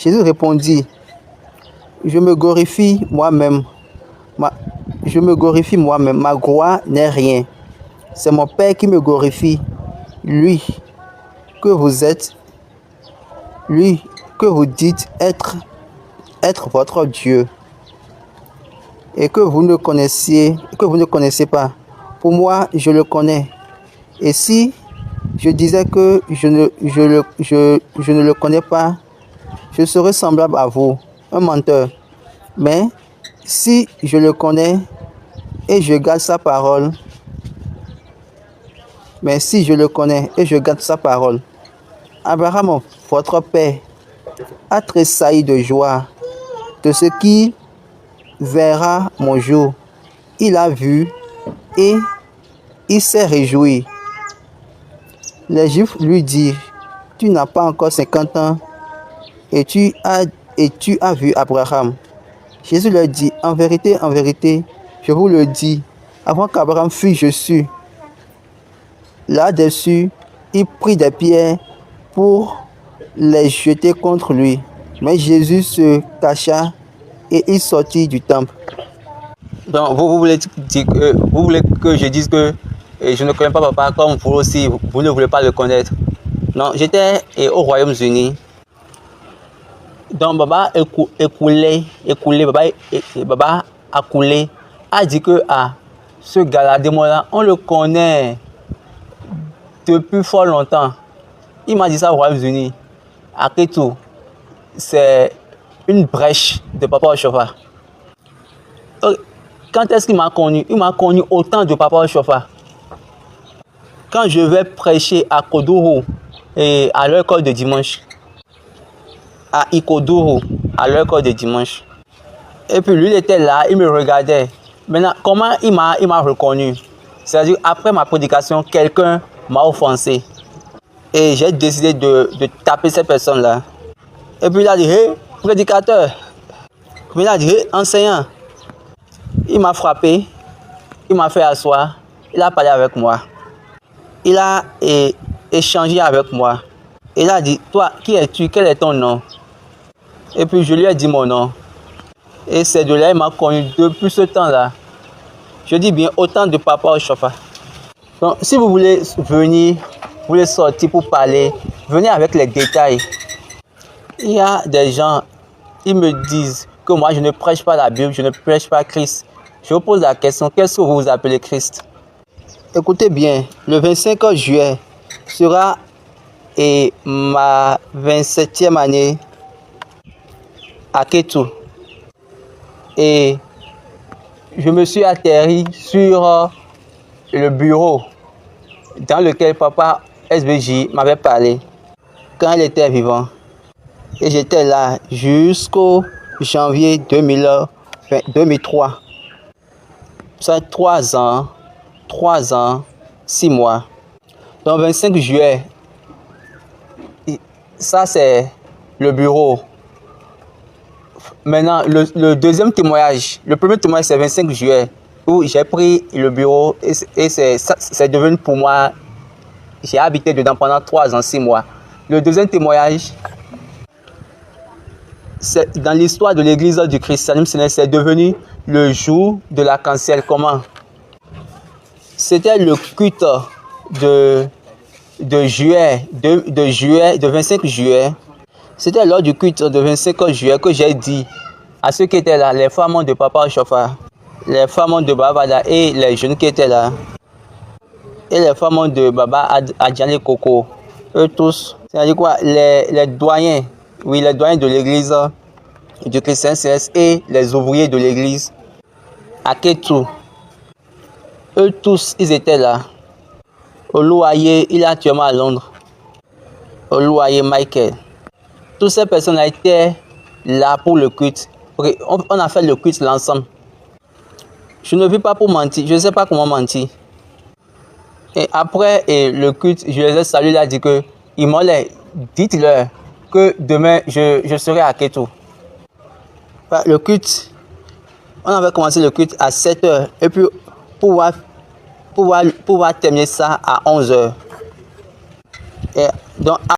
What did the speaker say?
Jésus répondit, je me glorifie moi-même. Ma gloire n'est rien. C'est mon Père qui me glorifie, lui que vous êtes, lui que vous dites être votre Dieu et que vous ne connaissez pas. Pour moi, je le connais. Et si je disais que je ne le connais pas, je serais semblable à vous, un menteur. Mais si je le connais et je garde sa parole, Abraham, votre père, a tressailli de joie de ce qui verra mon jour. Il a vu et il s'est réjoui. Les Juifs lui dirent, tu n'as pas encore 50 ans et tu as vu Abraham. Jésus leur dit, en vérité, je vous le dis, avant qu'Abraham fût Jésus, là-dessus, il prit des pierres pour les jeter contre lui. Mais Jésus se cacha et il sortit du temple. Donc, vous voulez que je dise que je ne connais pas papa comme vous aussi, vous ne voulez pas le connaître. Non, j'étais au Royaume-Uni. Donc, Baba Baba a coulé, a dit que ce gars-là, là, on le connaît depuis fort longtemps. Il m'a dit ça au Royaume-Uni. Après tout, c'est une brèche de Papa Ochofa. Quand est-ce qu'il m'a connu? Il m'a connu au temps de Papa Ochofa. Quand je vais prêcher à Kodoro et à leur école de dimanche, à Ikodoro, à leur école de dimanche. Et puis lui, il était là, il me regardait. Maintenant, comment il m'a reconnu? C'est-à-dire, après ma prédication, quelqu'un m'a offensé. Et j'ai décidé de taper cette personne-là. Et puis il a dit, hé, prédicateur. Puis il a dit, hé, enseignant. Il m'a frappé, il m'a fait asseoir, il a parlé avec moi. Il a échangé avec moi. Il a dit, toi, qui es-tu? Quel est ton nom? Et puis je lui ai dit mon nom. Et c'est de là, il m'a connu depuis ce temps-là. Je dis bien, autant de Papa Ochofa. Donc, si vous voulez venir, vous voulez sortir pour parler, venez avec les détails. Il y a des gens, ils me disent que moi, je ne prêche pas la Bible, je ne prêche pas Christ. Je vous pose la question, qu'est-ce que vous appelez Christ? Écoutez bien, le 25 juillet sera ma 27e année à Kétou. Et je me suis atterri sur le bureau dans lequel Papa SBJ m'avait parlé quand il était vivant. Et j'étais là jusqu'au janvier 2003. Ça 3 ans, 6 mois. Donc 25 juillet, ça c'est le bureau. Maintenant, le deuxième témoignage, le premier témoignage c'est 25 juillet où j'ai pris le bureau et c'est devenu pour moi, j'ai habité dedans pendant 3 ans, 6 mois. Le deuxième témoignage, c'est dans l'histoire de l'église du christianisme, c'est devenu le jour de l'arc-en-ciel. Comment? C'était le culte de 25 juillet. C'était lors du culte de 25 juillet que j'ai dit à ceux qui étaient là, les femmes de Papa Ochofa, les femmes de Baba Vada et les jeunes qui étaient là, et les femmes de Baba Adjane Koko, eux tous, c'est-à-dire quoi, les doyens, oui, les doyens de l'église du Christian Céleste et les ouvriers de l'église à Kétou, eux tous, ils étaient là. Oluwaye, il est actuellement à Londres. Oluwaye Michael. Toutes ces personnes étaient là pour le culte. On a fait le culte l'ensemble. Je ne vis pas pour mentir. Je ne sais pas comment mentir. Et après le culte, je les ai salués. Il a dit que dites-leur que demain je serai à Kétou. Le culte, on avait commencé le culte à 7 h. Et puis pouvoir terminer ça à 11 h. Et donc,